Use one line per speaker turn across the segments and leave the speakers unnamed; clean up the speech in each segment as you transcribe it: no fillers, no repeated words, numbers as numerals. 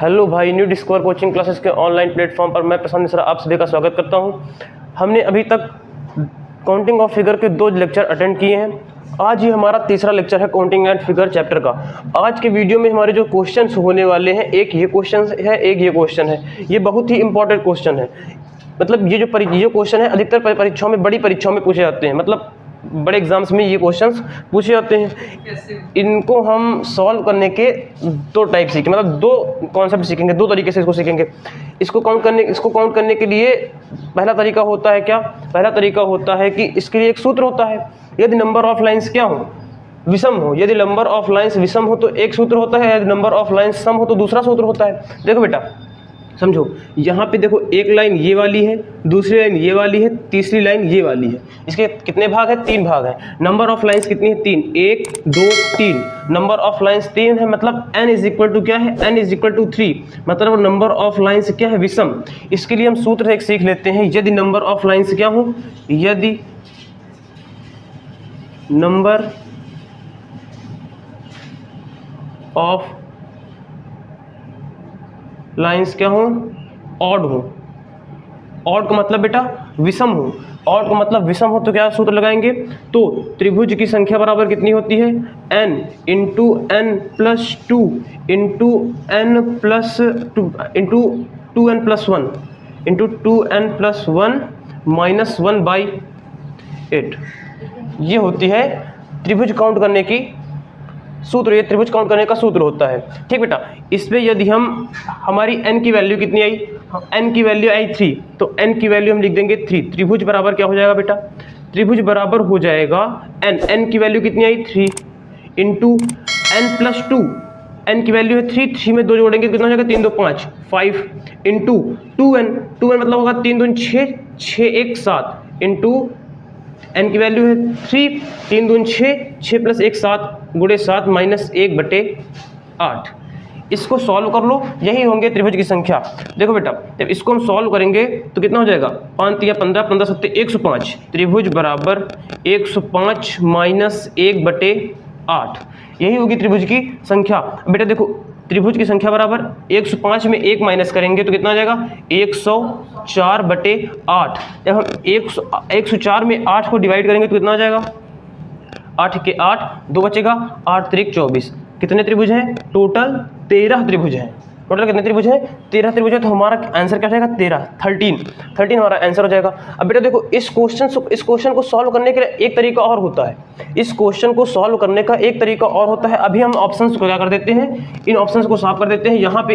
Hello भाई, new discover coaching classes के online platform पर मैं प्रशांत मिश्रा आप सभी का स्वागत करता हूं। हमने अभी तक काउंटिंग ऑफ फिगर के 2 लेक्चर अटेंड किए हैं। आज ही हमारा तीसरा लेक्चर है काउंटिंग एंड फिगर चैप्टर का। आज के वीडियो में हमारे जो क्वेश्चंस होने वाले हैं, एक ये क्वेश्चन है, एक ये क्वेश्चन है। ये बहुत ही इंपॉर्टेंट क्वेश्चन है। मतलब ये जो क्वेश्चन है अधिकतर परीक्षाओं में, बड़ी परीक्षाओं में पूछे जाते हैं। मतलब बड़े एग्जाम्स में ये क्वेश्चंस पूछे जाते हैं। इनको हम सॉल्व करने के 2 टाइप सीखेंगे, मतलब 2 कॉन्सेप्ट सीखेंगे, 2 तरीके से इसको सीखेंगे। इसको काउंट करने के लिए पहला तरीका होता है क्या? पहला तरीका होता है कि इसके लिए एक सूत्र होता है। यदि नंबर ऑफ लाइंस क्या हो? विषम हो। यदि नंबर ऑफ लाइंस विषम हो तो एक सूत्र होता है, यदि नंबर ऑफ लाइंस सम हो तो दूसरा सूत्र होता है। देखो बेटा, समझो, यहाँ पे देखो, एक लाइन ये वाली है, दूसरी लाइन ये वाली है, तीसरी लाइन ये वाली है। इसके कितने भाग है? 3 भाग है। नंबर ऑफ लाइंस कितनी है? 3। 1 2 3। नंबर ऑफ लाइंस 3 है, मतलब n इज इक्वल टू क्या है? n इज इक्वल टू 3, मतलब नंबर ऑफ लाइंस क्या है? विषम। इसके लिए हम सूत्र एक सीख लेते हैं। यदि नंबर ऑफ लाइंस क्या हो? यदि नंबर ऑफ लाइंस क्या हो? ऑड हो। ऑड का मतलब बेटा विषम हो। ऑड का मतलब विषम हो तो क्या सूत्र लगाएंगे? तो त्रिभुज की संख्या बराबर कितनी होती है? n into n plus 2 into n plus 2 into 2n plus 1 into 2n plus 1 minus 1/8। ये होती है त्रिभुज काउंट करने की सूत्र। ये त्रिभुज काउंट करने का सूत्र होता है। ठीक बेटा, इसमें यदि हम हमारी n की वैल्यू कितनी आई? n की वैल्यू आई 3, तो n की वैल्यू हम लिख देंगे 3। त्रिभुज बराबर क्या हो जाएगा बेटा? त्रिभुज बराबर हो जाएगा n की वैल्यू कितनी आई? 3 इंटू n प्लस 2। n की वैल्यू है 3, 3 में 2 जोड़ेंगे कितना हो जाएगा? 3 2 5 5 इंटू 2n मतलब होगा 3 2 6 6 1 7 इंटू n की वैल्यू है 3, 3 2 6 प्लस 1 7 गुणे 7 माइनस 1/8। इसको सॉल्व कर लो, यही होंगे त्रिभुज की संख्या। देखो बेटा, जब इसको हम सॉल्व करेंगे तो कितना हो जाएगा? 5 3 15 15 7 105। त्रिभुज बराबर 105 माइनस 1/8, यही होगी त्रिभुज की संख्या। बेटा देखो, त्रिभुज की संख्या बराबर 105 में 1 माइनस करेंगे तो कितना आ जाएगा? 104/8। जब हम 104 में 8 को डिवाइड करेंगे तो कितना आ जाएगा? 8 के 8, 2 बचेगा, 8 3 24। कितने त्रिभुज हैं? टोटल 13 त्रिभुज हैं। टोटल कितने त्रिभुज हैं? 13 त्रिभुज है। तो हमारा आंसर क्या हो जाएगा? 13 हमारा आंसर हो जाएगा। अब बेटा देखो, इस क्वेश्चन को सॉल्व करने के लिए एक तरीका और होता है। इस क्वेश्चन को सॉल्व करने का एक तरीका और होता है। अभी हम ऑप्शंस को क्या कर देते हैं? इन ऑप्शंस को साफ कर देते हैं। यहाँ पे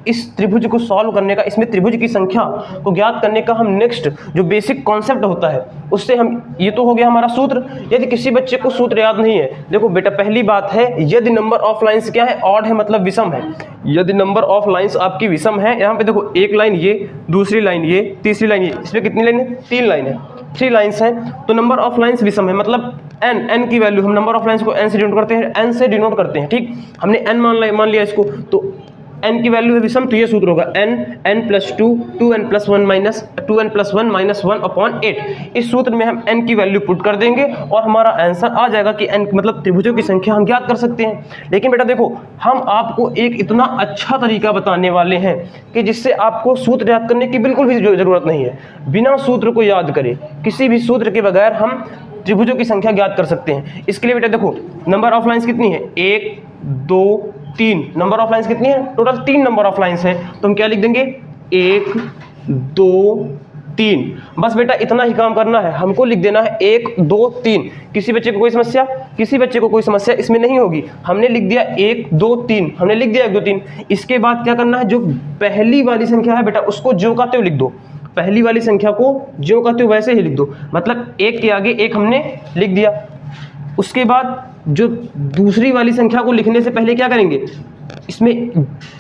इस त्रिभुज को सॉल्व करने का, इसमें त्रिभुज की संख्या को ज्ञात करने का हम नेक्स्ट जो बेसिक कॉन्सेप्ट होता है उससे हम, ये तो हो गया हमारा सूत्र। यदि किसी बच्चे को सूत्र याद नहीं है, देखो बेटा, पहली बात है, यदि नंबर ऑफ लाइंस क्या है? ऑड है, मतलब विषम है। यदि नंबर ऑफ लाइंस आपकी विषम है, यहाँ पे देखो, एक लाइन ये, दूसरी लाइन ये, तीसरी लाइन ये, इसमें कितनी लाइन है? 3 लाइन है, 3 लाइन्स हैं। तो नंबर ऑफ लाइंस विषम है, मतलब n की वैल्यू, हम नंबर ऑफ लाइंस को n से डिनोट करते हैं। ठीक, हमने n मान लिया इसको, तो n की वैल्यू है विषम, तो ये सूत्र होगा n plus 2 2n plus 1 minus 1/8। इस सूत्र में हम n की वैल्यू पुट कर देंगे और हमारा आंसर आ जाएगा कि n मतलब त्रिभुजों की संख्या हम ज्ञात कर सकते हैं। लेकिन बेटा देखो, हम आपको एक इतना अच्छा तरीका बताने वाले हैं कि जिससे आपको सूत्र याद करने की बिल्कुल भी जरूरत नहीं है। बिना सूत्र को याद करे, किसी भी सूत्र के बगैर हम त्रिभुजों की संख्या ज्ञात कर सकते हैं। इसके लिए बेटा देखो, नंबर ऑफ लाइंस कितनी है? 1 2 3। नंबर ऑफ लाइंस कितनी है? टोटल 3 नंबर ऑफ लाइंस है। तो हम क्या लिख देंगे? 1 2 3। बस बेटा इतना ही काम करना है, हमको लिख देना है 1 2 3। किसी बच्चे को कोई समस्या? किसी बच्चे को कोई समस्या इसमें नहीं होगी। हमने लिख दिया 1 2 3, हमने लिख दिया 1 2 3। इसके बाद क्या करना है? जो पहली वाली संख्या है बेटा, उसको ज्यों का त्यों लिख दो। पहली वाली संख्या को ज्यों का त्यों वैसे ही लिख दो, मतलब 1 के आगे 1 हमने लिख दिया। उसके बाद जो दूसरी वाली संख्या को लिखने से पहले क्या करेंगे? इसमें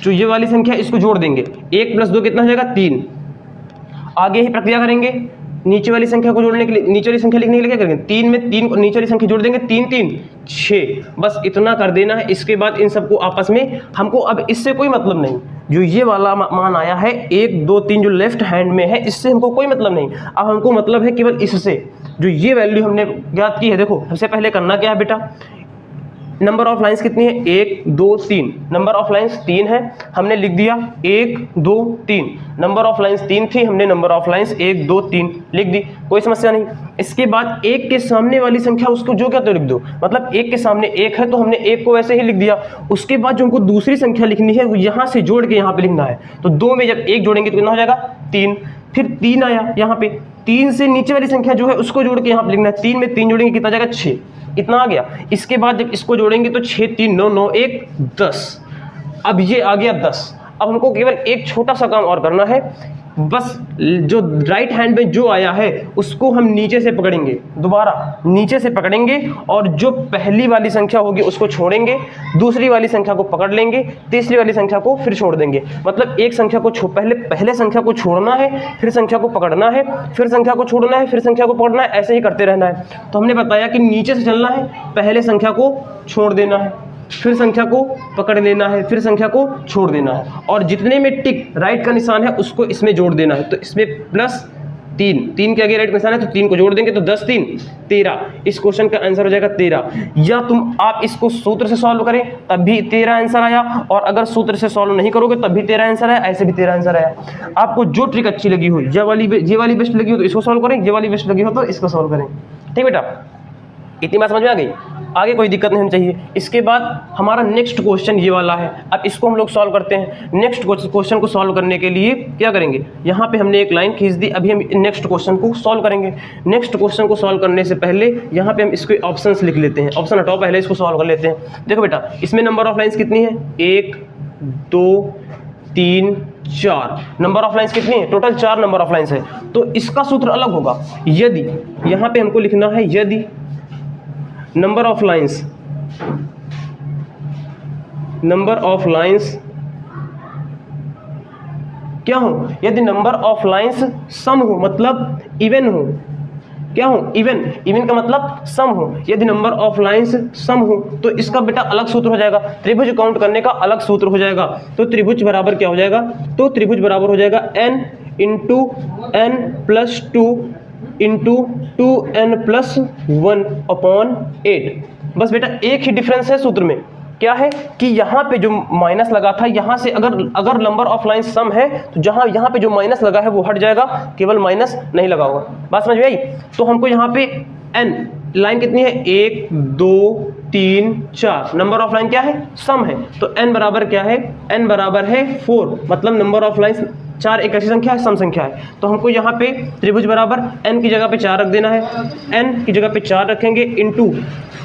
जो ये वाली संख्या, इसको जोड़ देंगे। 1 प्लस 2 कितना हो जाएगा? 3। आगे ही प्रक्रिया करेंगे, नीचे वाली संख्या को जोड़ने के लिए, नीचे वाली संख्या लिखने के लिए क्या करेंगे? 3 में 3 को नीचे वाली संख्या जोड़ देंगे, 3 3 6। बस इतना कर देना है। इसके बाद इन सबको आपस में, हमको अब इससे कोई मतलब नहीं। जो ये वाला मान आया है 1 2 3 जो लेफ्ट हैंड में है, इससे हमको कोई मतलब नहीं। अब हमको मतलब है केवल इससे, जो ये वैल्यू हमने ज्ञात की है। देखो, सबसे पहले करना क्या है बेटा? नंबर ऑफ लाइंस कितनी है, 1 2 3, नंबर ऑफ लाइंस 3 है, हमने लिख दिया 1 2 3, नंबर ऑफ लाइंस 3 थी, हमने नंबर ऑफ लाइंस 1 2 3 लिख दी, कोई समस्या नहीं। इसके बाद 1 के सामने वाली संख्या उसको जो क्या तो लिख दो, मतलब 1 के सामने 1 है तो हमने 1 को वैसे ही लिख दिया। उसके बाद जो हमको दूसरी संख्या लिखनी है वो यहाँ से जोड़ के यहाँ पे लिखना है, तो 2 में जब 1 जोड़ेंगे तो कितना हो जाएगा 3, फिर 3 आया यहाँ पे, 3 से नीचे वाली संख्या जो है उसको जोड़ के यहाँ पे लिखना है, 3 में 3 जोड़ेंगे कितना जाएगा 6, इतना आ गया। इसके बाद जब इसको जोड़ेंगे तो 6 3 9 9 1 10, अब ये आ गया 10। अब हमको केवल एक छोटा सा काम और करना है, बस जो राइट हैंड में जो आया है उसको हम नीचे से पकड़ेंगे, दोबारा नीचे से पकड़ेंगे और जो पहली वाली संख्या होगी उसको छोड़ेंगे, दूसरी वाली संख्या को पकड़ लेंगे, तीसरी वाली संख्या को फिर छोड़ देंगे। मतलब एक संख्या को पहले संख्या को छोड़ना है, फिर संख्या को पकड़ना है, फिर संख्या को छोड़ना है, फिर संख्या को पकड़ना है, ऐसे ही करते रहना है। तो हमने बताया कि नीचे से चलना है, पहले संख्या को छोड़ देना है, फिर संख्या को पकड़ लेना है, फिर संख्या को छोड़ देना है, और जितने में टिक राइट का निशान है उसको इसमें जोड़ देना है। तो इसमें +3 के आगे राइट का निशान है तो 3 को जोड़ देंगे तो 10 3 13। इस क्वेश्चन का आंसर हो जाएगा 13। या आप इसको सूत्र से सॉल्व करें तब भी 13 आंसर आया, और अगर सूत्र से सॉल्व नहीं करोगे तब भी 13 आंसर आया, ऐसे भी 13 आंसर आया। आपको जो ट्रिक अच्छी लगी हो, ये वाली बेस्ट लगी हो तो इसको सॉल्व करें, ये वाली बेस्ट लगी हो तो इसको सॉल्व करें। ठीक बेटा, इतनी बात समझ में आ गई, आगे कोई दिक्कत नहीं होनी चाहिए। इसके बाद हमारा नेक्स्ट क्वेश्चन ये वाला है, अब इसको हम लोग सॉल्व करते हैं। नेक्स्ट क्वेश्चन को सॉल्व करने के लिए क्या करेंगे, यहाँ पे हमने एक लाइन खींच दी, अभी हम नेक्स्ट क्वेश्चन को सॉल्व करेंगे। नेक्स्ट क्वेश्चन को सॉल्व करने से पहले यहाँ पे हम इसके ऑप्शंस लिख लेते हैं, ऑप्शन हटाओ, पहले इसको सॉल्व कर लेते हैं। देखो बेटा, इसमें नंबर ऑफ लाइन्स कितनी है, 1 2 3 4, नंबर ऑफ लाइन्स कितनी है, टोटल 4 नंबर ऑफ लाइन्स है। तो इसका सूत्र अलग होगा, यदि यहाँ पे हमको लिखना है यदि नंबर ऑफ लाइन्स क्या हो, यदि नंबर ऑफ लाइन्स सम हो, मतलब इवन हो, क्या हो, इवन का मतलब सम हो। यदि नंबर ऑफ लाइन्स सम हो तो इसका बेटा अलग सूत्र हो जाएगा, त्रिभुज काउंट करने का अलग सूत्र हो जाएगा। तो त्रिभुज बराबर क्या हो जाएगा, तो त्रिभुज बराबर हो जाएगा n into n plus 2 into 2n+1/8। बस बेटा एक ही डिफरेंस है सूत्र में, क्या है कि यहाँ पे जो माइनस लगा था, यहाँ से अगर नंबर ऑफ लाइन सम है तो जहाँ यहाँ पे जो माइनस लगा है वो हट जाएगा, केवल माइनस नहीं लगा होगा। बात समझ में आई? तो हमको यहाँ पे n लाइन कितनी है, 1 2 3 4, नंबर ऑफ लाइन क्या है, सम है। तो n बराबर क्या है, n बराबर है 4, मतलब नंबर ऑफ लाइन 4 एक ऐसी संख्या है, सम संख्या है। तो हमको यहाँ पे त्रिभुज बराबर n की जगह पे 4 रख देना है, n की जगह पे 4 रखेंगे इंटू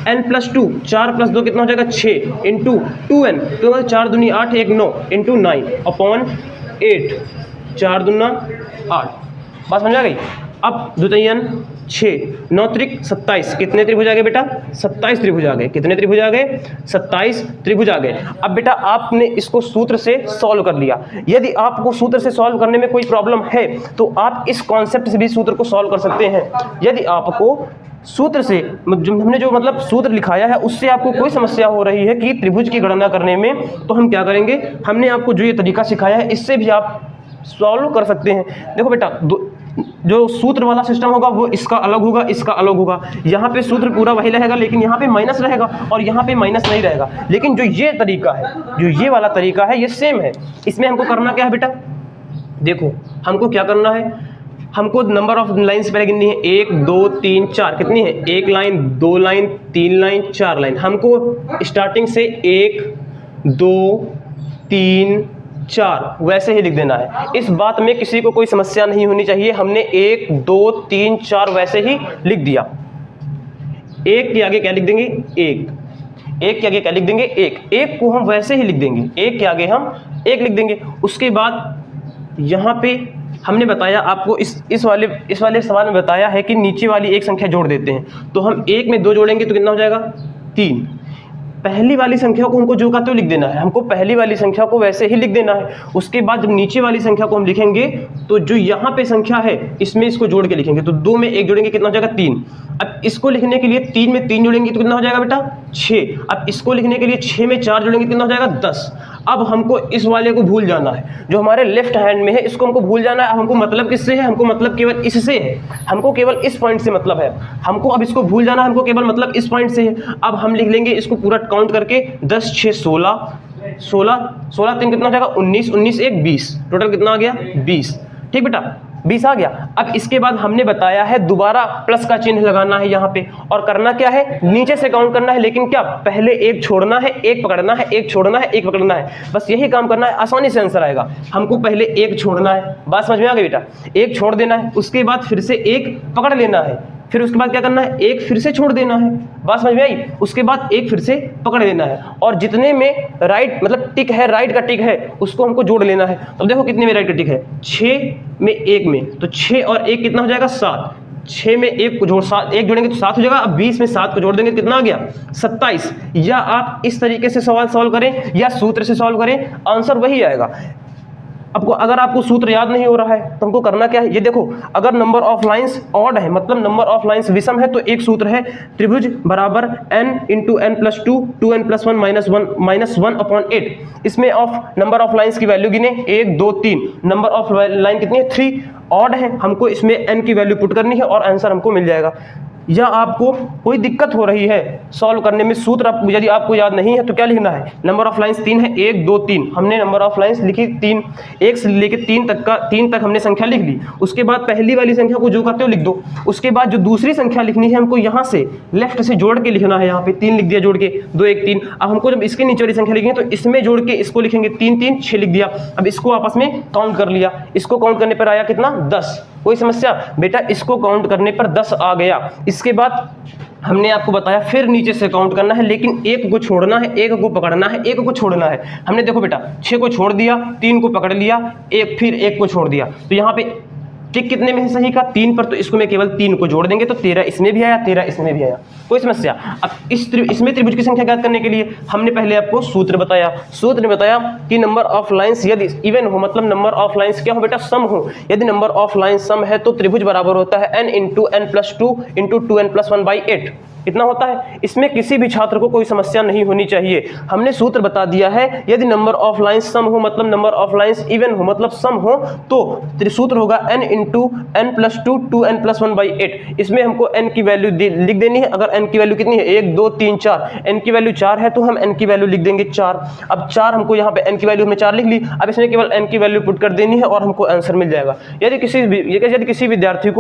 n+2, 4 + 2 कितना हो जाएगा 6, इंटू 2n, तो 4 दूनी 8 1 9 इंटू 9/8, 4 दूना 8। बात समझ आ गई? अब द्वितीयन 6 9 त्रिक 27, कितने त्रिभुज आ गए बेटा, 27 त्रिभुज आ गए। कितने त्रिभुज आ गए, 27 त्रिभुज आ गए। अब बेटा आपने इसको सूत्र से सॉल्व कर लिया। यदि आपको सूत्र से सॉल्व करने में कोई प्रॉब्लम है तो आप इस कॉन्सेप्ट से भी सूत्र को सॉल्व कर सकते हैं। यदि आपको सूत्र से हमने जो मतलब सूत्र लिखाया है उससे आपको कोई समस्या हो रही है कि त्रिभुज की गणना करने में, तो हम क्या करेंगे, हमने आपको जो ये तरीका सिखाया है इससे भी आप सॉल्व कर सकते हैं। देखो बेटा, जो सूत्र वाला सिस्टम होगा वो इसका अलग होगा, इसका अलग होगा। यहाँ पे सूत्र पूरा वही रहेगा लेकिन यहाँ पे माइनस रहेगा और यहाँ पे माइनस नहीं रहेगा। लेकिन जो ये तरीका है, जो ये वाला तरीका है, ये सेम है। इसमें हमको करना क्या है बेटा, देखो हमको क्या करना है, हमको नंबर ऑफ लाइन्स पहले गिननी है, 1 2 3 4, कितनी है, 1 लाइन 2 लाइन 3 लाइन 4 लाइन। हमको स्टार्टिंग से 1 2 3 4 वैसे ही लिख देना है। इस बात में किसी को कोई समस्या नहीं होनी चाहिए। हमने 1 2 3 4 वैसे ही लिख दिया। 1 के आगे क्या लिख देंगे, 1 के आगे क्या लिख देंगे, 1 को हम वैसे ही लिख देंगे, 1 के आगे हम 1 लिख देंगे। उसके बाद यहाँ पे हमने बताया आपको इस वाले सवाल में बताया है कि नीचे वाली एक संख्या जोड़ देते हैं। तो हम 1 में 2 जोड़ेंगे तो कितना हो जाएगा, 3। पहली वाली संख्या को हमको जो का तो लिख देना है, हमको पहली वाली संख्या को वैसे ही लिख देना है। उसके बाद जब नीचे वाली संख्या को हम लिखेंगे तो जो यहाँ पे संख्या है इसमें इसको जोड़ के लिखेंगे। तो 2 में 1 जोड़ेंगे कितना हो जाएगा, 3। अब इसको लिखने के लिए 3 में 3 जोड़ेंगे तो कितना हो जाएगा बेटा, 6। अब इसको लिखने के लिए 6 में 4 जोड़ेंगे कितना हो जाएगा, 10। अब हमको इस वाले को भूल जाना है, जो हमारे लेफ्ट हैंड में है इसको हमको भूल जाना है। अब हमको मतलब किससे है, हमको मतलब केवल इससे है, हमको केवल इस पॉइंट से मतलब है। हमको अब इसको भूल जाना है, हमको केवल मतलब इस पॉइंट से है। अब हम लिख लेंगे इसको पूरा काउंट करके 10 6 16 16 16 3 कितना हो जाएगा 19 19 1 20, टोटल कितना आ गया 20। ठीक बेटा 20 आ गया। अब इसके बाद हमने बताया है दोबारा प्लस का चिन्ह लगाना है यहाँ पे, और करना क्या है, नीचे से काउंट करना है, लेकिन क्या पहले एक छोड़ना है, एक पकड़ना है, एक छोड़ना है, एक पकड़ना है, बस यही काम करना है, आसानी से आंसर आएगा। हमको पहले एक छोड़ना है, बात समझ में आ गई बेटा, एक छोड़ देना है, उसके बाद फिर से एक पकड़ लेना है, फिर उसके बाद क्या करना है, एक फिर से छोड़ देना है, बात समझ में आई, उसके बाद एक फिर से पकड़ लेना है, और जितने में राइट मतलब टिक है, राइट का टिक है, उसको हमको जोड़ लेना है। तो देखो कितने में राइट का टिक है, 6 में 1 में, तो 6 और 1 कितना हो जाएगा 7, 6 में 1 को जोड़ 7 1 जोड़ेंगे तो 7 हो जाएगा। अब 20 में 7 को जोड़ देंगे कितना आ गया 27। या आप इस तरीके से सवाल सॉल्व करें या सूत्र से सॉल्व करें, आंसर वही आएगा। आपको अगर आपको सूत्र याद नहीं हो रहा है तो हमको करना क्या है, ये देखो, अगर नंबर ऑफ लाइंस ऑड है, मतलब नंबर ऑफ लाइंस विषम है, तो एक सूत्र है त्रिभुज बराबर n into n plus 2 2n plus 1 minus 1/8। इसमें ऑफ नंबर ऑफ लाइंस की वैल्यू गिने 1 2 3, नंबर ऑफ लाइन कितनी है 3, ऑड है, हमको इसमें n की वैल्यू पुट करनी है और आंसर हमको मिल जाएगा। या आपको कोई दिक्कत हो रही है सॉल्व करने में, सूत्र यदि आपको याद नहीं है तो क्या लिखना है, नंबर ऑफ लाइंस 3 है, 1 2 3, हमने नंबर ऑफ लाइंस लिखी 3, 1 से लेके 3 तक हमने संख्या लिख ली। उसके बाद पहली वाली संख्या को जो करते हो लिख दो, उसके बाद जो दूसरी संख्या लिखनी है हमको यहाँ से लेफ्ट से जोड़ के लिखना है, यहाँ पे 3 लिख दिया जोड़ के, 2 1 3। अब हमको जब इसके नीचे वाली संख्या लिखेंगे तो इसमें जोड़ के इसको लिखेंगे 3 3 6 लिख दिया। अब इसको आपस में काउंट कर लिया, इसको काउंट करने पर आया कितना 10, कोई समस्या बेटा, इसको काउंट करने पर 10 आ गया। इसके बाद हमने आपको बताया फिर नीचे से काउंट करना है, लेकिन एक को छोड़ना है, एक को पकड़ना है, एक को छोड़ना है। हमने देखो बेटा 6 को छोड़ दिया, 3 को पकड़ लिया, एक फिर 1 को छोड़ दिया, तो यहाँ पे टिक कितने में है सही का 3 पर, तो इसको मैं केवल 3 को जोड़ देंगे तो 13 इसमें भी आया, 13 इसमें भी आया, कोई समस्या। अब इसमें त्रिभुज की संख्या ज्ञात करने के लिए हमने पहले आपको सूत्र बताया, सूत्र में बताया कि नंबर ऑफ लाइंस यदि इवन हो, मतलब नंबर ऑफ लाइंस क्या हो बेटा, सम हो। यदि नंबर ऑफ लाइंस सम है तो त्रिभुज बराबर होता है n into n plus 2 into 2n plus 1/8। कितना होता है, इसमें किसी भी छात्र को कोई समस्या नहीं होनी चाहिए। हमने सूत्र बता दिया है, यदि नंबर ऑफ लाइंस सम हो, मतलब नंबर ऑफ लाइंस इवन हो, मतलब सम हो, तो सूत्र होगा n into n plus 2 2n plus 1/8। इसमें हमको n की वैल्यू लिख देनी है। अगर n की वैल्यू कितनी है 1 2 3 4, n की वैल्यू 4 है तो हम n की वैल्यू लिख देंगे 4। अब 4 हमको यहाँ पे n की वैल्यू हमने 4 लिख ली, अब इसमें केवल n की वैल्यू पुट कर देनी है और हमको आंसर मिल जाएगा। यदि किसी विद्यार्थी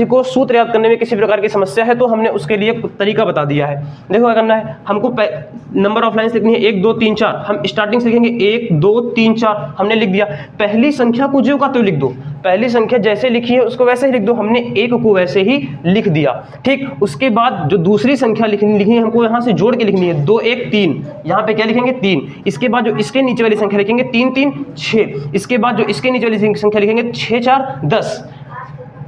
को सूत्र याद करने में किसी प्रकार की समस्या है तो हमने उसके लिए तरीका बता दिया है। देखो क्या करना है, हमको नंबर ऑफ लाइंस लिखनी है 1 2 3 4, हम स्टार्टिंग से लिखेंगे 1 2 3 4, हमने लिख दिया। पहली संख्या को जो का तो लिख दो, पहली संख्या जैसे लिखी है उसको वैसे ही लिख दो, हमने 1 को वैसे ही लिख दिया, ठीक। उसके बाद जो दूसरी संख्या लिखनी है हमको यहाँ से जोड़ के लिखनी है, 2 1 3, यहाँ पे क्या लिखेंगे 3। इसके बाद जो इसके नीचे वाली संख्या लिखेंगे 3 3 6, इसके बाद जो इसके नीचे वाली संख्या लिखेंगे 6 4 10।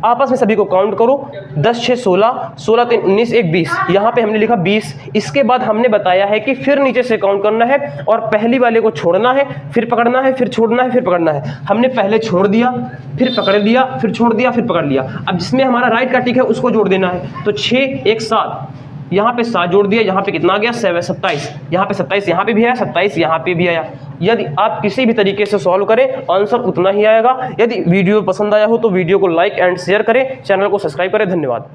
आपस में सभी को काउंट करो, 10 6 16 16 3 19 1 20, यहाँ पे हमने लिखा 20। इसके बाद हमने बताया है कि फिर नीचे से काउंट करना है और पहली वाले को छोड़ना है, फिर पकड़ना है, फिर छोड़ना है, फिर पकड़ना है। हमने पहले छोड़ दिया, फिर पकड़ लिया, फिर छोड़ दिया, फिर पकड़ लिया। अब जिसमें हमारा राइट का टिक है उसको जोड़ देना है, तो 6 1 7, यहाँ पे 7 जोड़ दिया, यहाँ पे कितना आ गया 27, यहाँ पे 27 यहाँ पे भी आया, 27 यहाँ पे भी आया। यदि आप किसी भी तरीके से सॉल्व करें आंसर उतना ही आएगा। यदि वीडियो पसंद आया हो तो वीडियो को लाइक एंड शेयर करें, चैनल को सब्सक्राइब करें। धन्यवाद।